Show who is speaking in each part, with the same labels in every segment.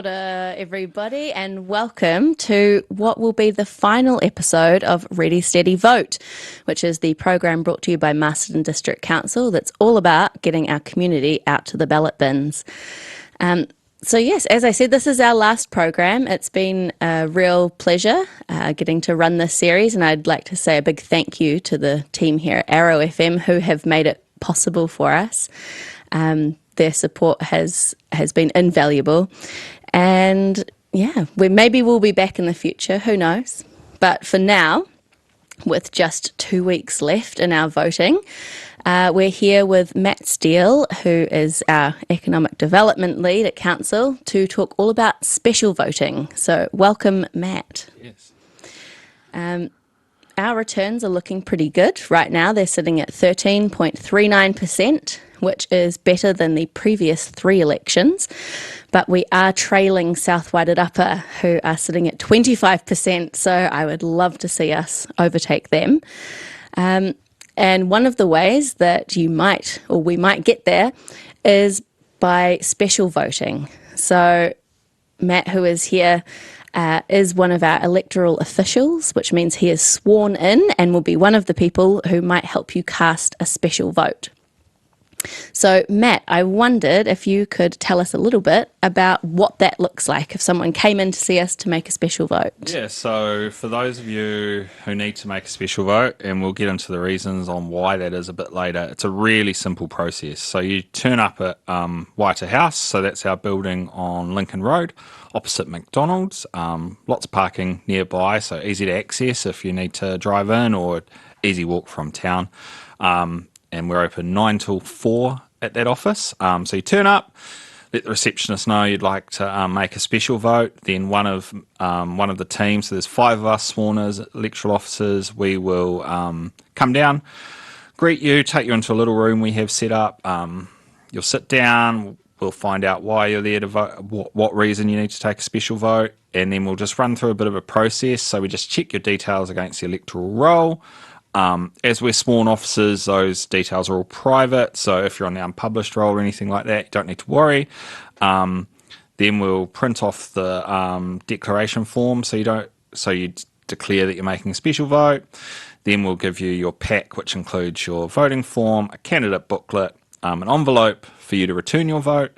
Speaker 1: Kia ora, everybody, and welcome to what will be the final episode of Ready, Steady, Vote, which is the program brought to you by Masterton District Council that's all about getting our community out to the ballot bins. So yes, as I said, this is our last program. It's been a real pleasure getting to run this series, and I'd like to say a big thank you to the team here at Arrow FM who have made it possible for us. Their support has been invaluable, and yeah, maybe we'll be back in the future, who knows. But for now, with just 2 weeks left in our voting, we're here with Matt Steele, who is our Economic Development Lead at Council, to talk all about special voting. So welcome, Matt.
Speaker 2: Yes.
Speaker 1: Our returns are looking pretty good. Right now they're sitting at 13.39%, which is better than the previous 3 elections. But we are trailing South Waiata, who are sitting at 25%, so I would love to see us overtake them. And one of the ways that we might get there is by special voting. So Matt, who is here, is one of our electoral officials, which means he is sworn in and will be one of the people who might help you cast a special vote. So, Matt, I wondered if you could tell us a little bit about what that looks like if someone came in to see us to make a special vote.
Speaker 2: Yeah, so for those of you who need to make a special vote, and we'll get into the reasons on why that is a bit later, it's a really simple process. So you turn up at Waiata House, so that's our building on Lincoln Road, opposite McDonald's. Lots of parking nearby, so easy to access if you need to drive in, or easy walk from town. And we're open 9 till 4 at that office. So you turn up, let the receptionist know you'd like to make a special vote. Then one of the team, so there's 5 of us sworn as electoral officers, we will come down, greet you, take you into a little room we have set up. You'll sit down, we'll find out why you're there to vote, what reason you need to take a special vote, and then we'll just run through a bit of a process. So we just check your details against the electoral roll. As we're sworn officers, those details are all private, so if you're on the unpublished roll or anything like that, you don't need to worry. Then we'll print off the declaration form, so you declare that you're making a special vote. Then we'll give you your pack, which includes your voting form, a candidate booklet, an envelope for you to return your vote,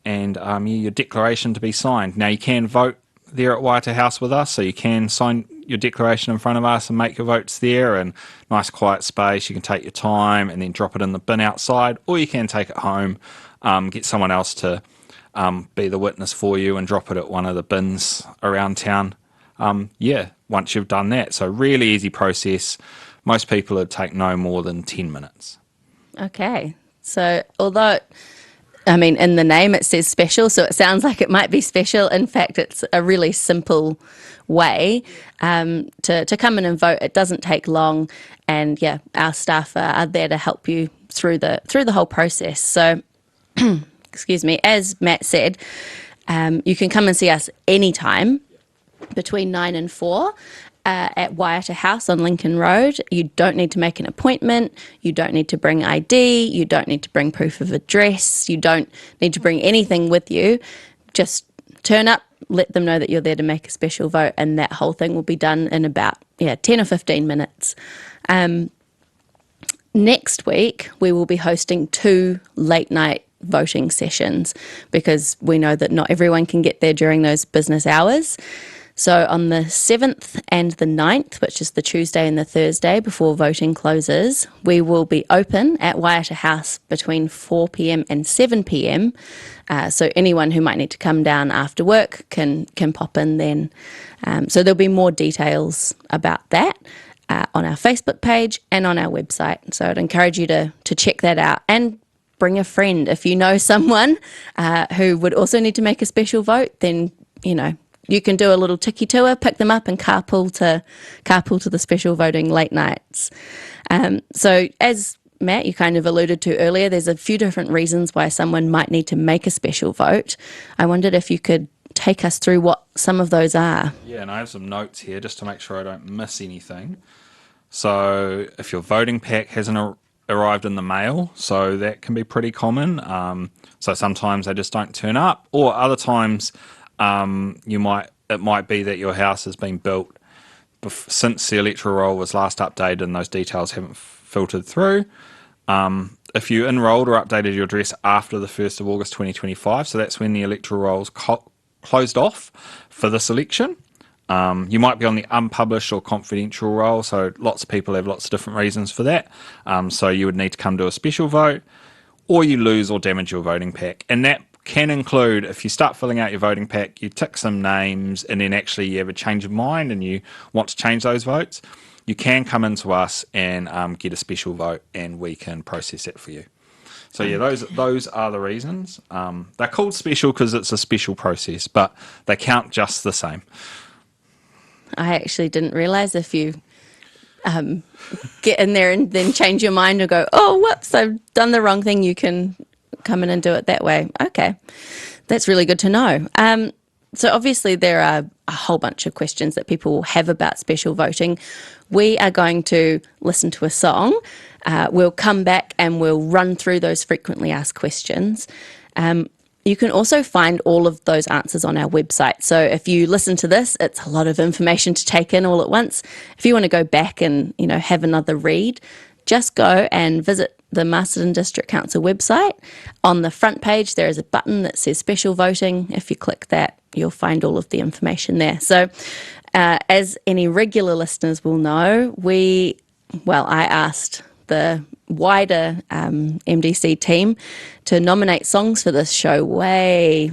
Speaker 2: and your declaration to be signed. Now, you can vote there at Waiata House with us, so you can sign your declaration in front of us and make your votes there, and nice quiet space. You can take your time and then drop it in the bin outside, or you can take it home, get someone else to be the witness for you and drop it at one of the bins around town. Once you've done that. So really easy process. Most people would take no more than 10 minutes.
Speaker 1: Okay, so although in the name it says special, so it sounds like it might be special. In fact, it's a really simple way to come in and vote. It doesn't take long, and our staff are there to help you through the whole process. So, excuse me, as Matt said, you can come and see us anytime between 9 and 4. At Waiata House on Lincoln Road. You don't need to make an appointment, you don't need to bring ID, you don't need to bring proof of address, you don't need to bring anything with you. Just turn up, let them know that you're there to make a special vote, and that whole thing will be done in about 10 or 15 minutes. Next week, we will be hosting 2 late night voting sessions because we know that not everyone can get there during those business hours. So on the 7th and the 9th, which is the Tuesday and the Thursday before voting closes, we will be open at Waiata House between 4 p.m. and 7 p.m. So anyone who might need to come down after work can pop in then. So there'll be more details about that on our Facebook page and on our website. So I'd encourage you to check that out and bring a friend. If you know someone who would also need to make a special vote, then, you can do a little tiki tour, pick them up and carpool to the special voting late nights. So as Matt, you kind of alluded to earlier, there's a few different reasons why someone might need to make a special vote. I wondered if you could take us through what some of those are.
Speaker 2: Yeah, and I have some notes here just to make sure I don't miss anything. So if your voting pack hasn't arrived in the mail, so that can be pretty common. So sometimes they just don't turn up, or other times it might be that your house has been built since the electoral roll was last updated and those details haven't filtered through. If you enrolled or updated your address after the 1st of August 2025, so that's when the electoral rolls closed off for this election. You might be on the unpublished or confidential roll, so lots of people have lots of different reasons for that. So you would need to come to a special vote, or you lose or damage your voting pack. And that can include, if you start filling out your voting pack, you tick some names, and then actually you have a change of mind and you want to change those votes, you can come into us and get a special vote, and we can process it for you. So yeah, those are the reasons. They're called special because it's a special process, but they count just the same.
Speaker 1: I actually didn't realise if you get in there and then change your mind or go, oh, whoops, I've done the wrong thing, you can come in and do it that way. Okay, that's really good to know. So obviously there are a whole bunch of questions that people have about special voting. We are going to listen to a song. We'll come back and we'll run through those frequently asked questions. You can also find all of those answers on our website. So if you listen to this, it's a lot of information to take in all at once. If you want to go back and, have another read, just go and visit the Masterton District Council website. On the front page, there is a button that says special voting. If you click that, you'll find all of the information there. So as any regular listeners will know, I asked the wider MDC team to nominate songs for this show way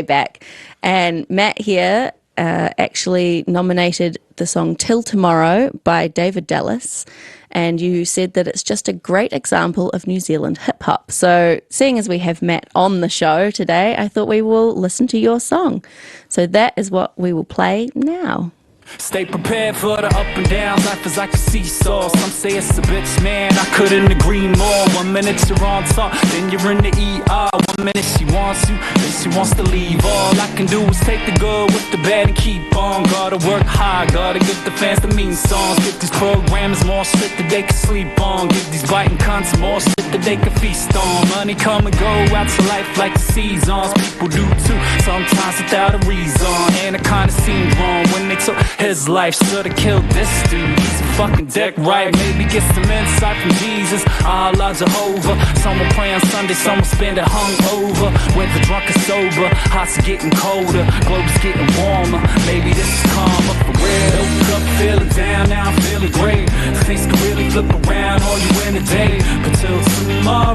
Speaker 1: back. And Matt here actually nominated the song Till Tomorrow by David Dallas. And you said that it's just a great example of New Zealand hip hop. So seeing as we have Matt on the show today, I thought we will listen to your song. So that is what we will play now.
Speaker 3: Stay prepared for the up and down. Life is like a seesaw. Some say it's a bitch, man, I couldn't agree more. 1 minute you're on top, then you're in the ER. 1 minute she wants you, then she wants to leave. All I can do is take the good with the bad and keep on. Gotta work hard, gotta give the fans the mean songs. Give these programmers more shit that they can sleep on. Give these biting cunts more shit that they can feast on. Money come and go out to life like the seasons. People do too, sometimes without a reason. And it kinda seemed wrong when they took his life. Should've killed this dude, he's a fucking dick, right? Maybe get some insight from Jesus, Allah, Jehovah. Some will pray on Sunday, some will spend it hungover. Whether drunk or sober, hearts are getting colder, globes getting warmer. Maybe this is karma for real. Woke up feeling down, now I'm feeling great. Things can really flip around on you in a day. But till tomorrow,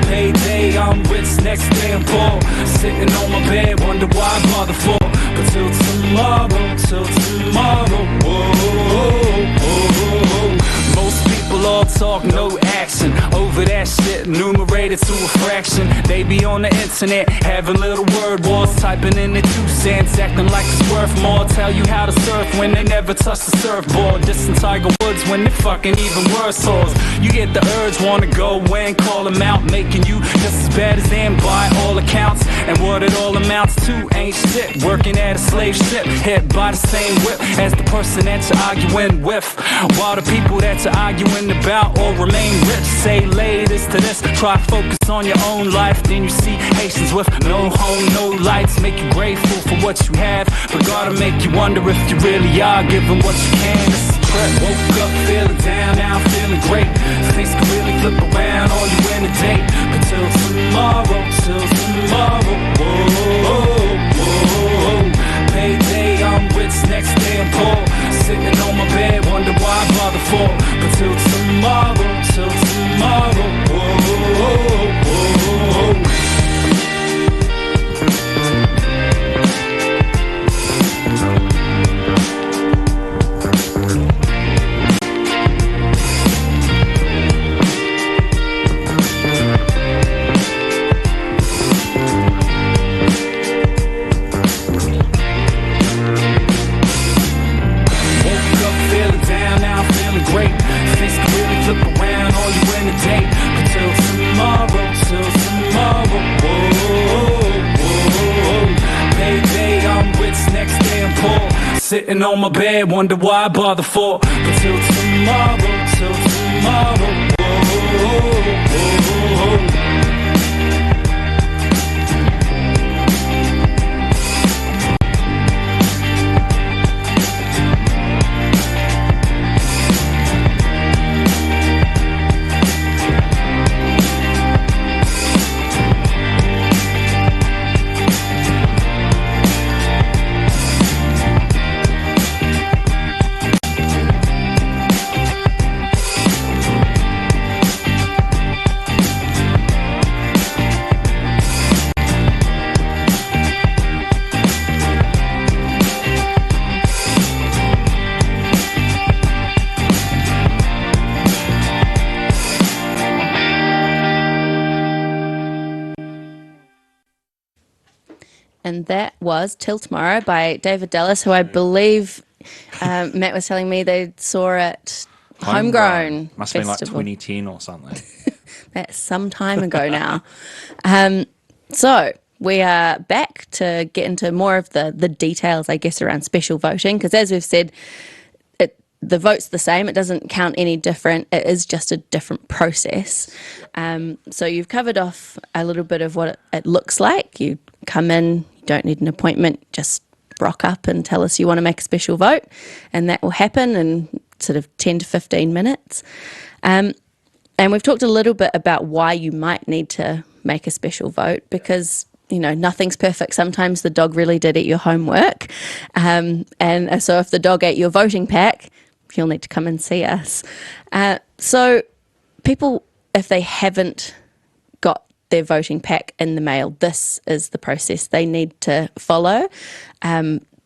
Speaker 3: payday, I'm rich, next day I'm poor. Sitting on my bed, wonder why I bother for. But till tomorrow, most people all talk, no action. Over that shit, numerated to a fraction. They be on the internet, having little word wars, typing in the 2 cents, acting like it's worth more. Tell you how to surf when they never touch the surfboard. Dissing Tiger Woods when they fucking even worse hoes. You get the urge, wanna go in, call them out, making you just as bad as them by all accounts. And what it all amounts to ain't shit. Working at a slave ship, hit by the same whip as the person that you're arguing with. While the people that you're arguing about all remain rich. Say latest to this, try focus on your own life. Then you see Haitians with no home, no lights. Make you grateful for what you have, but gotta make you wonder if you really are giving what you can. This is a trip. Woke up feeling down, now I'm feeling great. Things can really flip around on you in a day. But till tomorrow, payday, I'm rich, next day I'm poor. Sitting on my bed, wonder why I bother for. But till tomorrow, Sitting on my bed, wonder why I bother for. But till tomorrow, till tomorrow.
Speaker 1: And that was Till Tomorrow by David Dallas, who I believe Matt was telling me they saw at Homegrown
Speaker 2: Must have been like
Speaker 1: Festival.
Speaker 2: 2010 or something.
Speaker 1: That's some time ago now. So we are back to get into more of the details, I guess, around special voting, because as we've said, the vote's the same. It doesn't count any different. It is just a different process. So you've covered off a little bit of what it looks like. You come in, you don't need an appointment, just rock up and tell us you want to make a special vote, and that will happen in sort of 10 to 15 minutes. And we've talked a little bit about why you might need to make a special vote, because nothing's perfect. Sometimes the dog really did eat your homework. And so if the dog ate your voting pack, you'll need to come and see us. So people, if they haven't got their voting pack in the mail, this is the process they need to follow.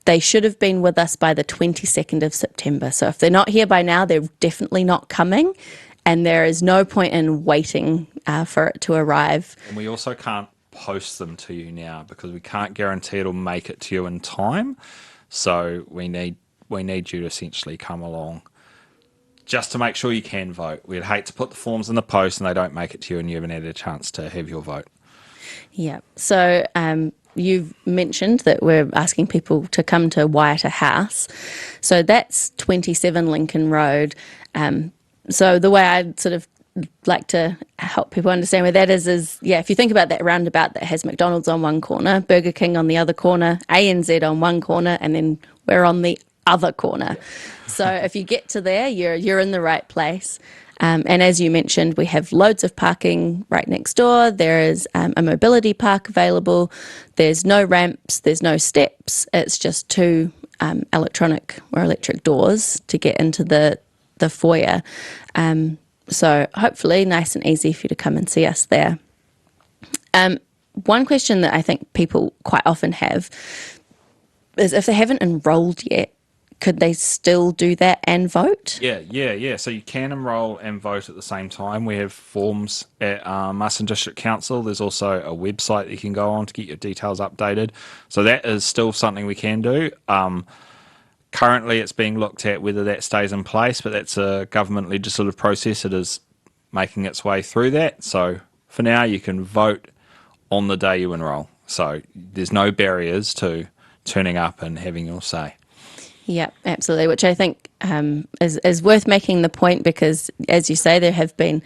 Speaker 1: They should have been with us by the 22nd of September. So if they're not here by now, they're definitely not coming. And there is no point in waiting for it to arrive.
Speaker 2: And we also can't post them to you now because we can't guarantee it'll make it to you in time. So we need you to essentially come along just to make sure you can vote. We'd hate to put the forms in the post and they don't make it to you and you haven't had a chance to have your vote.
Speaker 1: Yeah. So you've mentioned that we're asking people to come to Waiata House. So that's 27 Lincoln Road. So the way I sort of like to help people understand where that is, if you think about that roundabout that has McDonald's on one corner, Burger King on the other corner, ANZ on one corner, and then we're on the other corner. So if you get to there, you're in the right place. And as you mentioned, we have loads of parking right next door. There is a mobility park available. There's no ramps. There's no steps. It's just two electric doors to get into the foyer. So hopefully nice and easy for you to come and see us there. One question that I think people quite often have is if they haven't enrolled yet, could they still do that and vote?
Speaker 2: Yeah. So you can enrol and vote at the same time. We have forms at Marsden District Council. There's also a website that you can go on to get your details updated. So that is still something we can do. Currently, it's being looked at whether that stays in place, but that's a government legislative process. It is making its way through that. So for now, you can vote on the day you enrol. So there's no barriers to turning up and having your say.
Speaker 1: Yeah, absolutely, which I think is worth making the point because, as you say, there have been,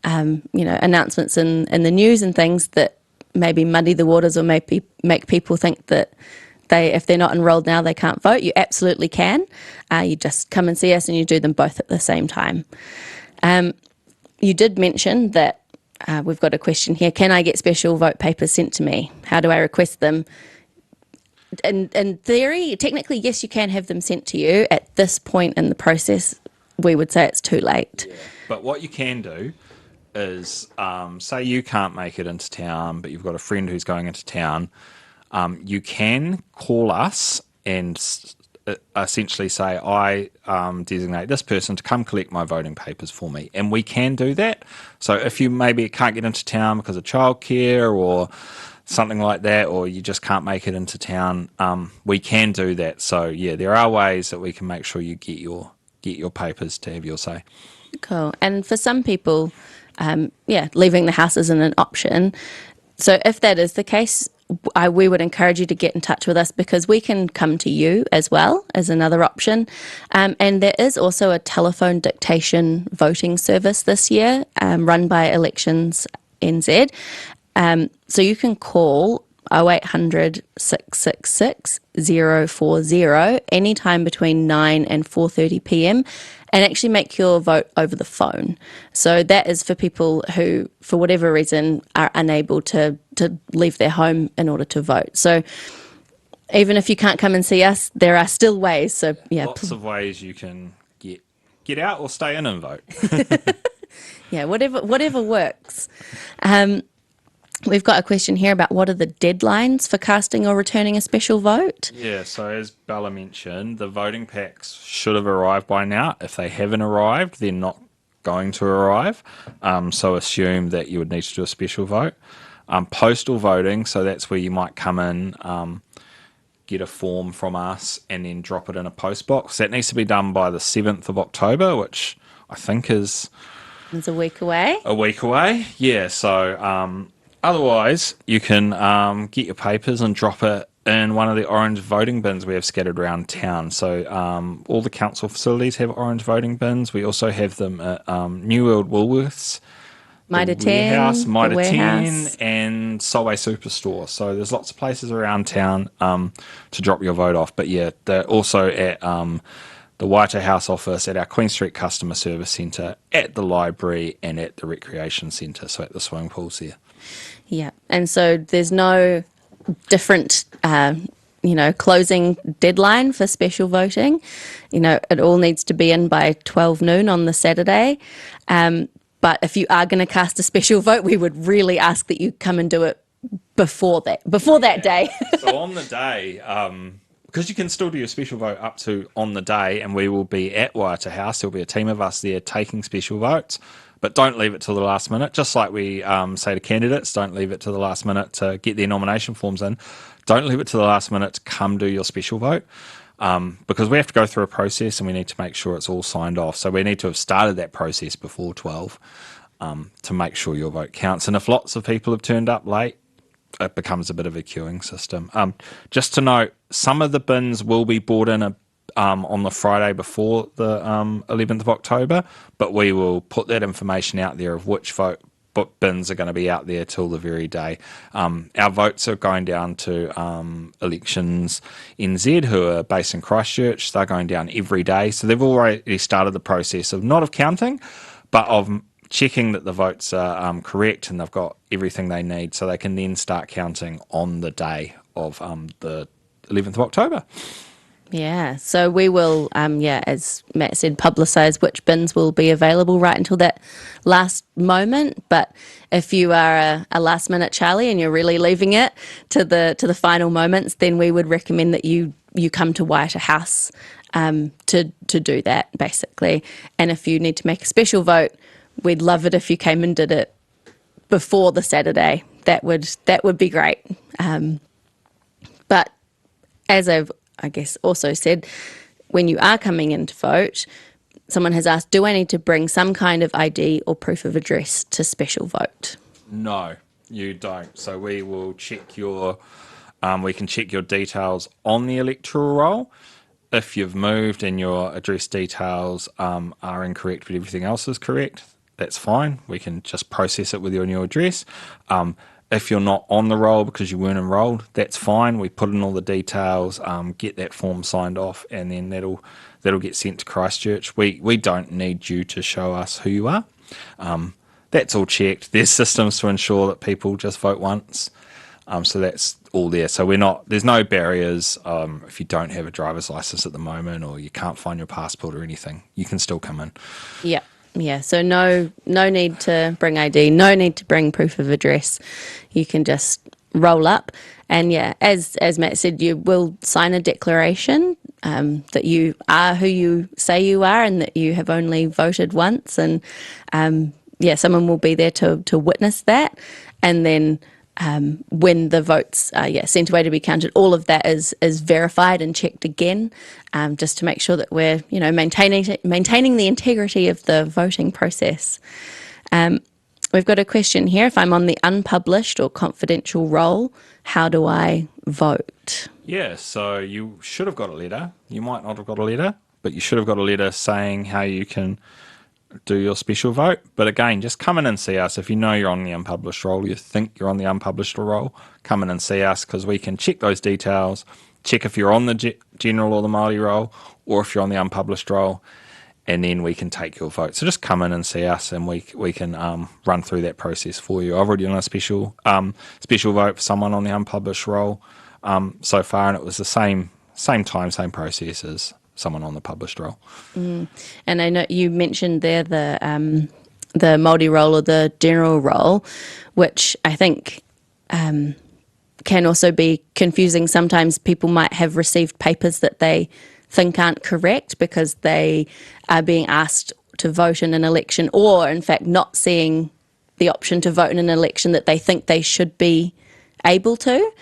Speaker 1: announcements in the news and things that maybe muddy the waters or maybe make people think that if they're not enrolled now, they can't vote. You absolutely can. You just come and see us and you do them both at the same time. You did mention that we've got a question here. Can I get special vote papers sent to me? How do I request them? In theory, technically, yes, you can have them sent to you. At this point in the process, we would say it's too late.
Speaker 2: Yeah. But what you can do is, say you can't make it into town, but you've got a friend who's going into town, you can call us and essentially say, I designate this person to come collect my voting papers for me. And we can do that. So if you maybe can't get into town because of childcare or something like that, or you just can't make it into town, we can do that. So yeah, there are ways that we can make sure you get your papers to have your say.
Speaker 1: Cool. And for some people, leaving the house isn't an option. So if that is the case, we would encourage you to get in touch with us because we can come to you as well as another option. And there is also a telephone dictation voting service this year run by Elections NZ. So you can call 0800 666 040 anytime between 9 and 4:30 p.m. and actually make your vote over the phone. So that is for people who, for whatever reason, are unable to leave their home in order to vote. So even if you can't come and see us, there are still ways. So yeah,
Speaker 2: Lots of ways you can get out or stay in and vote.
Speaker 1: yeah, whatever works. We've got a question here about what are the deadlines for casting or returning a special vote?
Speaker 2: Yeah, so as Bella mentioned, the voting packs should have arrived by now. If they haven't arrived, they're not going to arrive. So assume that you would need to do a special vote. Postal voting, so that's where you might come in, get a form from us and then drop it in a post box. That needs to be done by the 7th of October, which I think is
Speaker 1: It's a week away.
Speaker 2: a week away. Yeah, so otherwise you can get your papers and drop it in one of the orange voting bins we have scattered around town. So all the council facilities have orange voting bins. We also have them at New World Woolworths,
Speaker 1: Mitre
Speaker 2: the
Speaker 1: 10,
Speaker 2: Warehouse,
Speaker 1: the
Speaker 2: Mitre 10,
Speaker 1: Warehouse.
Speaker 2: and Solway Superstore. So there's lots of places around town to drop your vote off. But yeah, they're also at the Waiata House office, at our Queen Street Customer Service Centre, at the library, and at the Recreation Centre, so at the swimming pools there.
Speaker 1: Yeah, and so there's no different, closing deadline for special voting. It all needs to be in by 12 noon on the Saturday. But if you are going to cast a special vote, we would really ask that you come and do it before that day.
Speaker 2: So on the day, because you can still do your special vote up to on the day, and we will be at Waiata House. There'll be a team of us there taking special votes, but don't leave it till the last minute. Just like we say to candidates, don't leave it to the last minute to get their nomination forms in. Don't leave it to the last minute to come do your special vote. Because we have to go through a process and we need to make sure it's all signed off. So we need to have started that process before 12 to make sure your vote counts. And if lots of people have turned up late, it becomes a bit of a queuing system. Just to note, some of the bins will be brought in on the Friday before the 11th of October, but we will put that information out there of which bins are going to be out there till the very day. Our votes are going down to Elections NZ, who are based in Christchurch. They're going down every day. So they've already started the process of not of counting, but of checking that the votes are correct and they've got everything they need so they can then start counting on the day of the 11th of October.
Speaker 1: Yeah, so we will, as Matt said, publicise which bins will be available right until that last moment. But if you are a last minute Charlie and you're really leaving it to the final moments, then we would recommend that you come to Waiata House to do that, basically. And if you need to make a special vote, we'd love it if you came and did it before the Saturday. That would be great. But as I guess also said, when you are coming in to vote, someone has asked, do I need to bring some kind of ID or proof of address to special vote?
Speaker 2: No, you don't. So we will check we can check your details on the electoral roll. If you've moved and your address details are incorrect but everything else is correct, that's fine. We can just process it with your new address. If you're not on the roll because you weren't enrolled, that's fine. We put in all the details, get that form signed off, and then that'll get sent to Christchurch. We don't need you to show us who you are. That's all checked. There's systems to ensure that people just vote once. So that's all there. So there's no barriers. If you don't have a driver's license at the moment or you can't find your passport or anything, you can still come in.
Speaker 1: Yeah. Yeah, so no need to bring ID, no need to bring proof of address. You can just roll up. And yeah, as Matt said, you will sign a declaration that you are who you say you are and that you have only voted once. And someone will be there to witness that. And then when the votes are sent away to be counted, all of that is verified and checked again, just to make sure that we're maintaining the integrity of the voting process. We've got a question here. If I'm on the unpublished or confidential roll, how do I vote?
Speaker 2: Yeah, so you should have got a letter. You might not have got a letter, but you should have got a letter saying how you can do your special vote. But again, just come in and see us. If you know you're on the unpublished roll, you think you're on the unpublished roll, come in and see us because we can check those details, check if you're on the general or the Māori roll, or if you're on the unpublished roll, and then we can take your vote. So just come in and see us, and we can run through that process for you. I've already done a special vote for someone on the unpublished roll so far, and it was the same time, same process as someone on the published roll.
Speaker 1: And I know you mentioned there the Māori roll or the general roll, which I think can also be confusing. Sometimes people might have received papers that they think aren't correct because they are being asked to vote in an election, or in fact not seeing the option to vote in an election that they think they should be able to.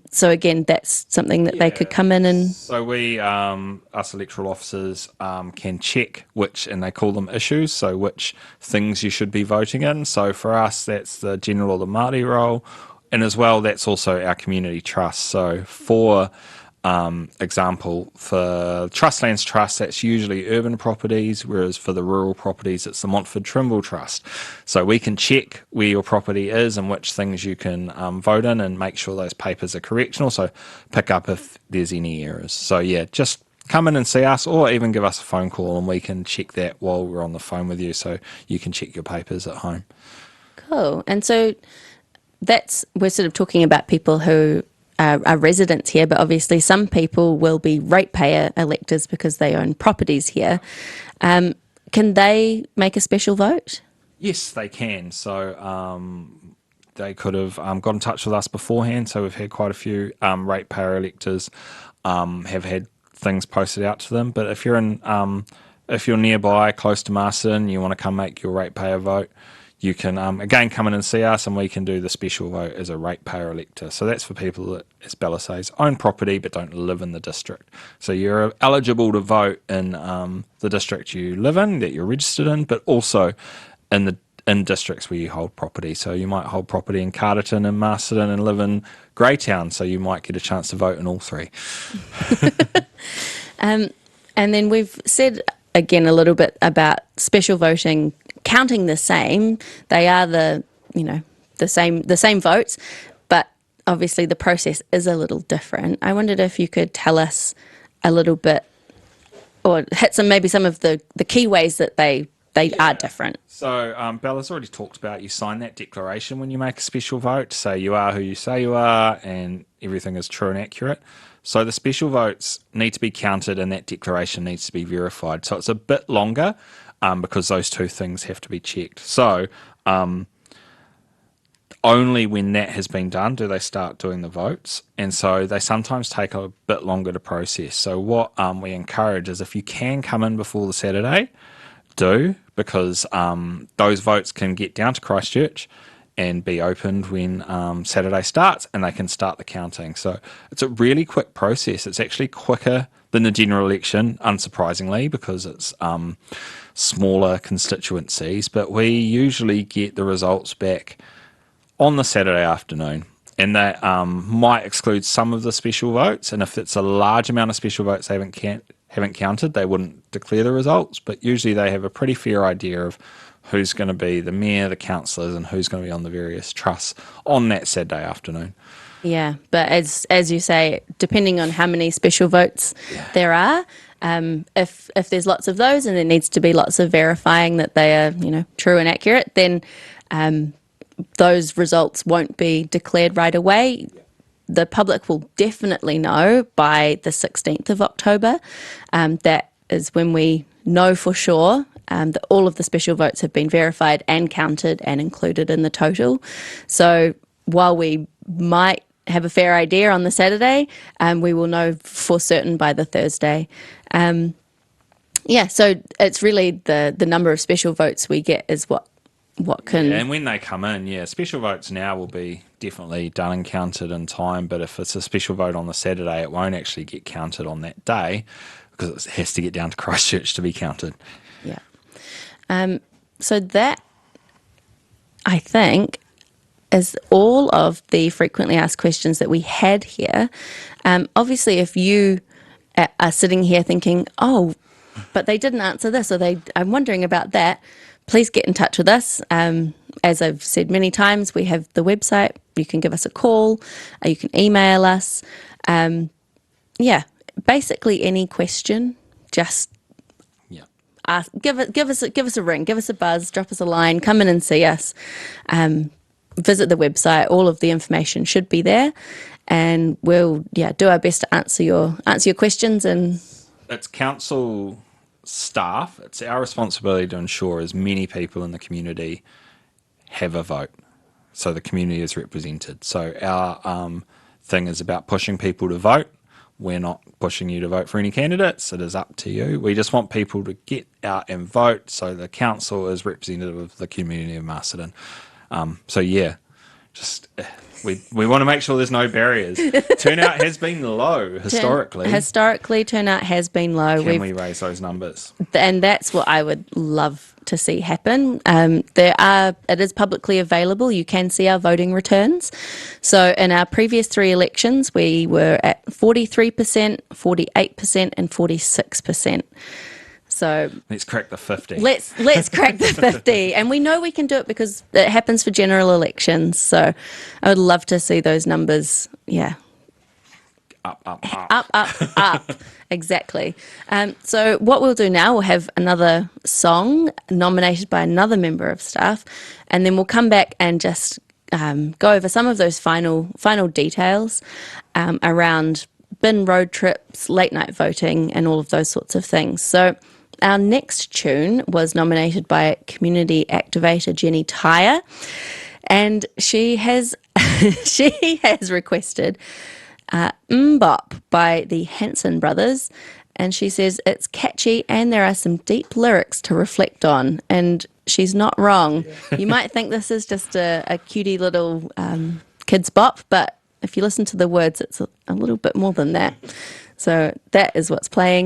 Speaker 1: So again, that's something that they could come in and...
Speaker 2: So we, us electoral officers, can check which, and they call them issues, so which things you should be voting in. So for us, that's the general or the Māori roll, and as well, that's also our community trust. So for example, for Trustlands Trust, that's usually urban properties, whereas for the rural properties, it's the Montford Trimble Trust. So we can check where your property is and which things you can vote in and make sure those papers are correct, and also pick up if there's any errors. So yeah, just come in and see us, or even give us a phone call and we can check that while we're on the phone with you, so you can check your papers at home.
Speaker 1: Cool. And so we're sort of talking about people who are residents here, but obviously some people will be ratepayer electors because they own properties here. Can they make a special vote?
Speaker 2: Yes, they can. So they could have got in touch with us beforehand. So we've had quite a few ratepayer electors have had things posted out to them. But if you're nearby, close to Marsden, you want to come make your ratepayer vote, you can, again, come in and see us, and we can do the special vote as a ratepayer elector. So that's for people that, as Bella says, own property but don't live in the district. So you're eligible to vote in the district you live in, that you're registered in, but also in districts where you hold property. So you might hold property in Carterton and Masterton and live in Greytown, so you might get a chance to vote in all three.
Speaker 1: And then we've said, again, a little bit about special voting counting the same. They are the same votes, but obviously the process is a little different. I wondered if you could tell us a little bit, or hit some of the key ways that they are different.
Speaker 2: So Bella's already talked about, you sign that declaration when you make a special vote, say you are who you say you are and everything is true and accurate. So the special votes need to be counted and that declaration needs to be verified. So it's a bit longer because those two things have to be checked. So only when that has been done do they start doing the votes. And so they sometimes take a bit longer to process. So what we encourage is, if you can come in before the Saturday, do, because those votes can get down to Christchurch and be opened when Saturday starts, and they can start the counting. So it's a really quick process. It's actually quicker than the general election, unsurprisingly, because it's smaller constituencies. But we usually get the results back on the Saturday afternoon, and that might exclude some of the special votes. And if it's a large amount of special votes they haven't counted, they wouldn't declare the results. But usually they have a pretty fair idea of who's going to be the mayor, the councillors, and who's going to be on the various trusts on that Saturday afternoon.
Speaker 1: Yeah, but as you say, depending on how many special votes there are, if there's lots of those and there needs to be lots of verifying that they are, true and accurate, then those results won't be declared right away. The public will definitely know by the 16th of October. That is when we know for sure that all of the special votes have been verified and counted and included in the total. So while we might have a fair idea on the Saturday, we will know for certain by the Thursday. So it's really the number of special votes we get is what can...
Speaker 2: Yeah, and when they come in, special votes now will be definitely done and counted in time, but if it's a special vote on the Saturday, it won't actually get counted on that day because it has to get down to Christchurch to be counted.
Speaker 1: Yeah. So that I think, is all of the frequently asked questions that we had here. Obviously, if you are sitting here thinking, oh, but they didn't answer this, or I'm wondering about that, please get in touch with us. As I've said many times, we have the website. You can give us a call, you can email us. Yeah, basically any question, just
Speaker 2: Yeah.
Speaker 1: give us a ring, give us a buzz, drop us a line, come in and see us. Visit the website. All of the information should be there, and we'll do our best to answer your questions. And
Speaker 2: It's council staff. It's our responsibility to ensure as many people in the community have a vote, so the community is represented. So our thing is about pushing people to vote. We're not pushing you to vote for any candidates. It is up to you. We just want people to get out and vote, so the council is representative of the community of Masterton. So yeah, just we want to make sure there's no barriers. Turnout has been low historically.
Speaker 1: Historically, turnout has been low.
Speaker 2: Can we raise those numbers?
Speaker 1: And that's what I would love to see happen. It is publicly available. You can see our voting returns. So in our previous 3 elections, we were at 43%, 48%, and 46%. So
Speaker 2: let's crack the 50.
Speaker 1: Let's crack the 50, and we know we can do it because it happens for general elections. So I would love to see those numbers. Yeah. Up. Exactly. So what we'll do now, we'll have another song nominated by another member of staff, and then we'll come back and just go over some of those final details around bin road trips, late night voting, and all of those sorts of things. So our next tune was nominated by community activator Jenny Tyre, and she has requested Mbop by the Hanson Brothers, and she says it's catchy and there are some deep lyrics to reflect on, and she's not wrong. You might think this is just a cutie little kids bop, but if you listen to the words, it's a little bit more than that. So that is what's playing.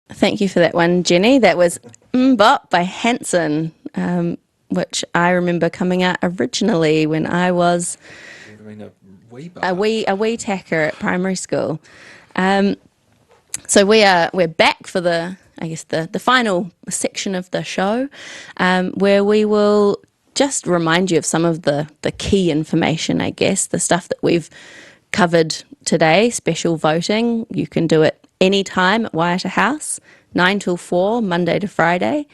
Speaker 1: Thank you for that one, Jenny. That was Mbop by Hanson, which I remember coming out originally when I was
Speaker 2: Would have been a wee
Speaker 1: a wee tacker at primary school. So we're back for the final section of the show, where we will just remind you of some of the key information, I guess, the stuff that we've covered today. Special voting, you can do it anytime at Waiata House, 9 till 4, Monday to Friday.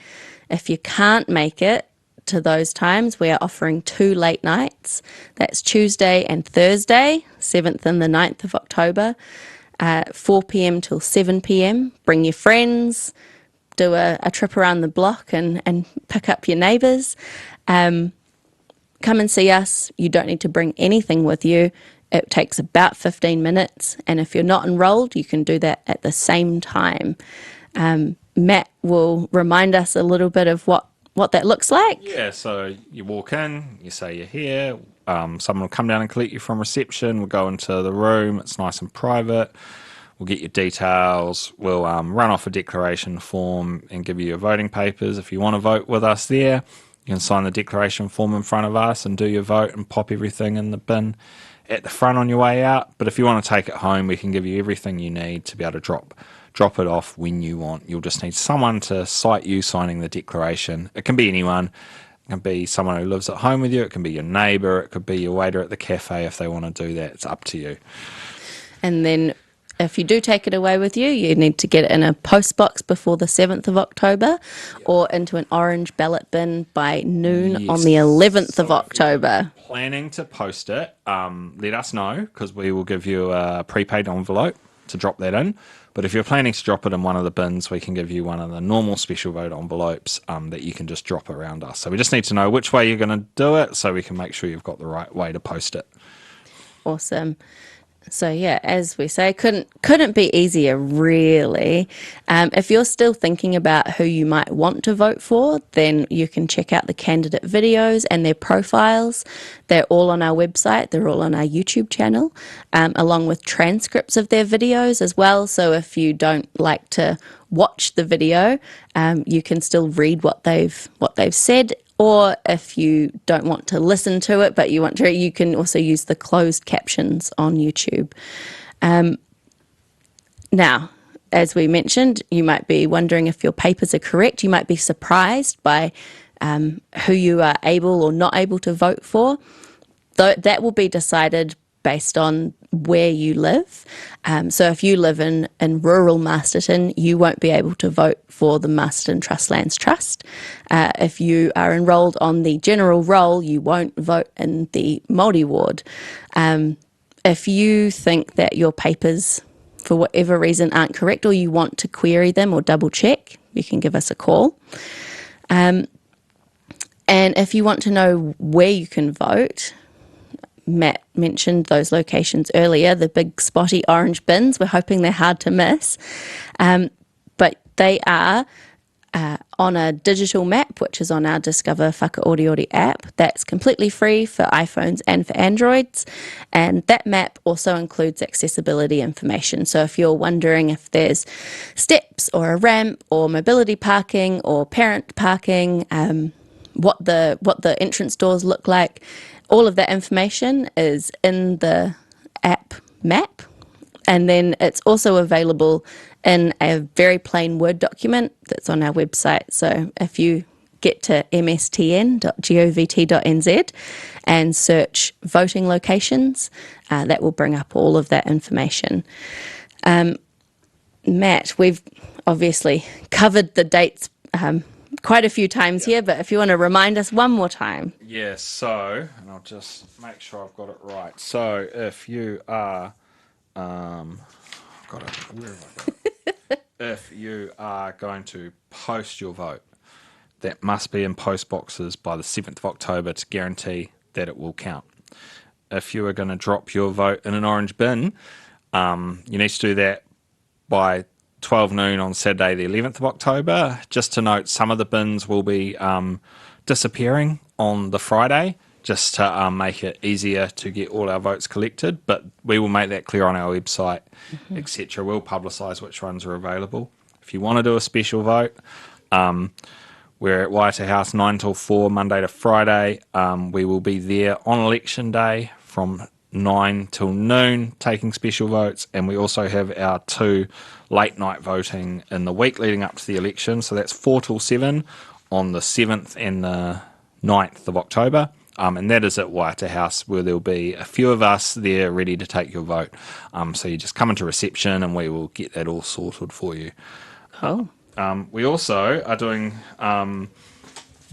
Speaker 1: If you can't make it to those times, we are offering 2 late nights. That's Tuesday and Thursday, 7th and the 9th of October, 4 p.m. till 7 p.m. Bring your friends, do a trip around the block and pick up your neighbours. Come and see us. You don't need to bring anything with you. It takes about 15 minutes. And if you're not enrolled, you can do that at the same time. Matt will remind us a little bit of what that looks like.
Speaker 2: Yeah, so you walk in, you say you're here, someone will come down and collect you from reception, we'll go into the room, it's nice and private, we'll get your details, we'll run off a declaration form and give you your voting papers. If you want to vote with us there, you can sign the declaration form in front of us and do your vote and pop everything in the bin at the front on your way out. But if you want to take it home, we can give you everything you need to be able to drop it off when you want. You'll just need someone to cite you signing the declaration. It can be anyone. It can be someone who lives at home with you. It can be your neighbour. It could be your waiter at the cafe if they want to do that. It's up to you.
Speaker 1: And then if you do take it away with you, you need to get it in a post box before the 7th of October or into an orange ballot bin by noon on the 11th of October.
Speaker 2: Planning to post it, let us know, because we will give you a prepaid envelope to drop that in. But if you're planning to drop it in one of the bins, we can give you one of the normal special vote envelopes that you can just drop around us. So we just need to know which way you're going to do it so we can make sure you've got the right way to post it.
Speaker 1: Awesome. So yeah, as we say, couldn't be easier, really. If you're still thinking about who you might want to vote for, then you can check out the candidate videos and their profiles. They're all on our website. They're all on our YouTube channel, along with transcripts of their videos as well. So if you don't like to watch the video, you can still read what they've said. Or if you don't want to listen to it, but you want to, you can also use the closed captions on YouTube. Now, as we mentioned, you might be wondering if your papers are correct. You might be surprised by who you are able or not able to vote for. That will be decided based on where you live. So if you live in rural Masterton, you won't be able to vote for the Masterton Trustlands Trust. If you are enrolled on the general roll, you won't vote in the Māori ward. If you think that your papers, for whatever reason, aren't correct, or you want to query them or double check, you can give us a call. And if you want to know where you can vote, Matt mentioned those locations earlier, the big spotty orange bins. We're hoping they're hard to miss. But they are on a digital map, which is on our Discover Whakaoriori app. That's completely free for iPhones and for Androids. And that map also includes accessibility information. So if you're wondering if there's steps or a ramp or mobility parking or parent parking, what the entrance doors look like, all of that information is in the app map. And then it's also available in a very plain Word document that's on our website. So if you get to mstn.govt.nz and search voting locations, that will bring up all of that information. Matt, we've obviously covered the dates quite a few times here, but if you want to remind us one more time.
Speaker 2: Yeah, so, and I'll just make sure I've got it right. So if you are, where have I got it? If you are going to post your vote, that must be in post boxes by the 7th of October to guarantee that it will count. If you are going to drop your vote in an orange bin, you need to do that by 12 noon on Saturday the 11th of October. Just to note, some of the bins will be disappearing on the Friday, just to make it easier to get all our votes collected, but we will make that clear on our website, etc. We'll publicise which ones are available. If you want to do a special vote, we're at Waiata House 9 till 4, Monday to Friday. We will be there on election day from 9 till noon taking special votes, and we also have our 2 late night voting in the week leading up to the election. So that's 4 till 7 on the 7th and the 9th of October. And that is at Waiata House, where there'll be a few of us there ready to take your vote. So you just come into reception and we will get that all sorted for you.
Speaker 1: Cool.
Speaker 2: We also are doing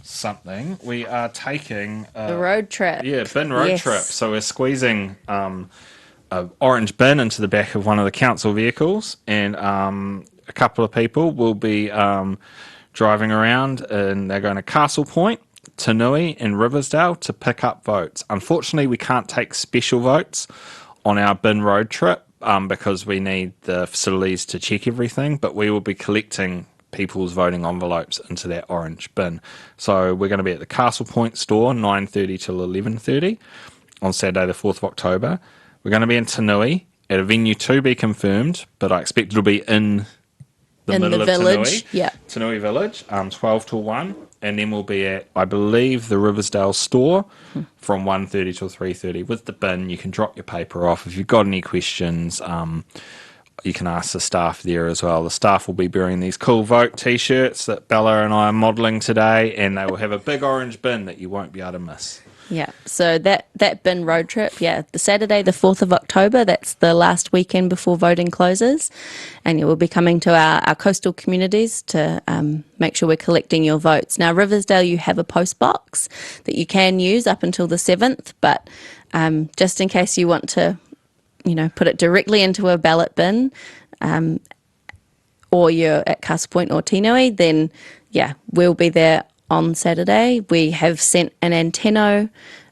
Speaker 2: something. We are taking
Speaker 1: The road trip.
Speaker 2: Yeah, bin road trip. So we're squeezing an orange bin into the back of one of the council vehicles, and a couple of people will be driving around, and they're going to Castle Point, Tanui, and Riversdale to pick up votes. Unfortunately, we can't take special votes on our bin road trip because we need the facilities to check everything, but we will be collecting people's voting envelopes into that orange bin. So we're going to be at the Castle Point store 9:30 till 11:30 on Saturday the 4th of October. We're going to be in Tanui at a venue to be confirmed, but I expect it'll be in the middle of
Speaker 1: village.
Speaker 2: Tanui.
Speaker 1: Yeah.
Speaker 2: Tanui Village, 12 till 1. And then we'll be at, I believe, the Riversdale store from 1:30 till 3:30 with the bin. You can drop your paper off. If you've got any questions, you can ask the staff there as well. The staff will be wearing these cool Vote t-shirts that Bella and I are modelling today, and they will have a big orange bin that you won't be able to miss.
Speaker 1: Yeah, so that bin road trip, the Saturday, the 4th of October, that's the last weekend before voting closes, and you will be coming to our coastal communities to make sure we're collecting your votes. Now, Riversdale, you have a post box that you can use up until the 7th, but just in case you want to, put it directly into a ballot bin, or you're at Castle Point or Tinui, then, we'll be there on Saturday. We have sent an antenno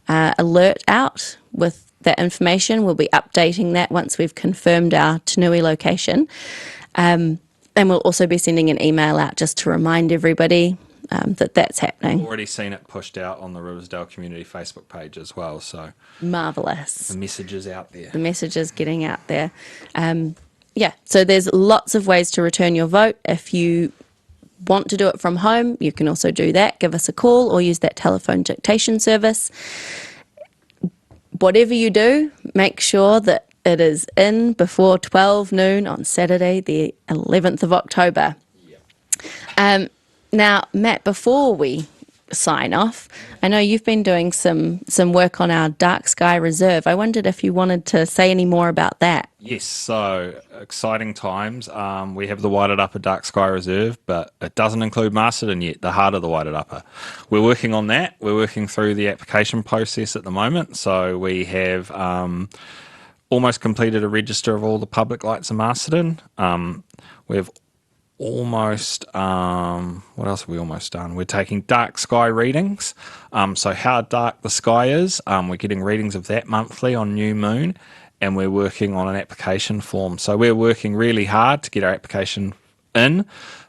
Speaker 1: alert out with that information. We'll be updating that once we've confirmed our Tanui location. And we'll also be sending an email out just to remind everybody that that's happening.
Speaker 2: Already seen it pushed out on the Riversdale Community Facebook page as well. So
Speaker 1: Marvellous.
Speaker 2: the message is out there.
Speaker 1: The message is getting out there. So there's lots of ways to return your vote. If you want to do it from home, you can also do that. Give us a call or use that telephone dictation service. Whatever you do, make sure that it is in before 12 noon on Saturday, the 11th of October. Yep. Now, Matt, before we sign off, I know you've been doing some work on our Dark Sky Reserve. I wondered if you wanted to say any more about that.
Speaker 2: Yes, so exciting times. We have the Waiata Dark Sky Reserve, but it doesn't include Masterton yet, the heart of the Waiata. We're working on that. We're working through the application process at the moment. So we have almost completed a register of all the public lights in Masterton. We've almost, what else have we almost done? We're taking dark sky readings. So how dark the sky is, we're getting readings of that monthly on new moon, and we're working on an application form. So we're working really hard to get our application in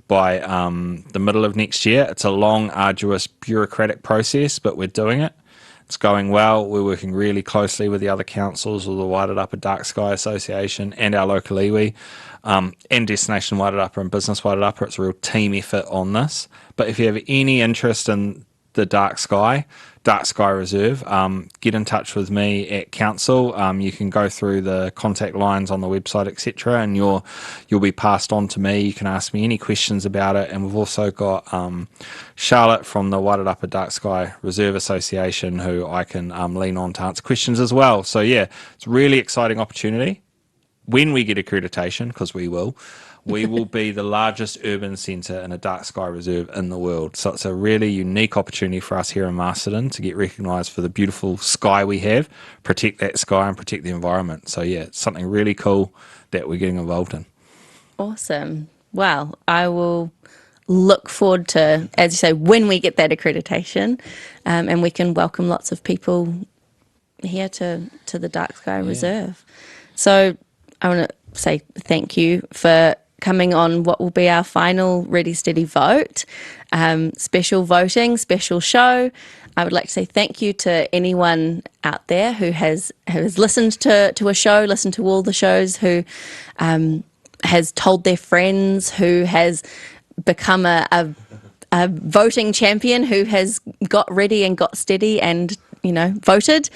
Speaker 2: by the middle of next year. It's a long, arduous, bureaucratic process, but we're doing it. It's going well. We're working really closely with the other councils of the Waiata Dark Sky Association and our local iwi, and Destination Waiata and Business Waiata. It's a real team effort on this. But if you have any interest in the Dark Sky Reserve, get in touch with me at council. You can go through the contact lines on the website, etc., and you'll be passed on to me. You can ask me any questions about it, and we've also got Charlotte from the Waiata Dark Sky Reserve Association, who I can lean on to answer questions as well. So it's a really exciting opportunity. When we get accreditation, because we will be the largest urban centre in a dark sky reserve in the world. So it's a really unique opportunity for us here in Masterton to get recognised for the beautiful sky we have, protect that sky and protect the environment. So it's something really cool that we're getting involved in.
Speaker 1: Awesome. Well, I will look forward to, as you say, when we get that accreditation, and we can welcome lots of people here to the Dark Sky Reserve. So I want to say thank you for coming on what will be our final Ready Steady Vote, special voting, special show. I would like to say thank you to anyone out there who has listened to a show, listened to all the shows, who has told their friends, who has become a voting champion, who has got ready and got steady and, voted.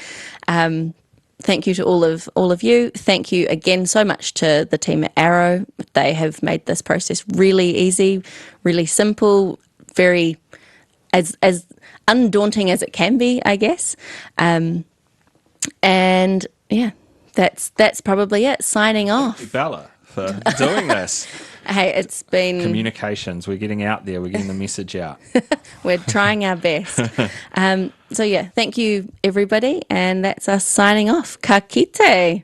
Speaker 1: Thank you to all of you. Thank you again so much to the team at Arrow. They have made this process really easy, really simple, very as undaunting as it can be, I guess. And yeah, that's probably it. Signing off.
Speaker 2: Thank you, Bella, for doing this.
Speaker 1: Hey, it's been
Speaker 2: Communications. We're getting out there. We're getting the message out.
Speaker 1: we're trying our best. So yeah, thank you everybody, and that's us signing off. Ka kite.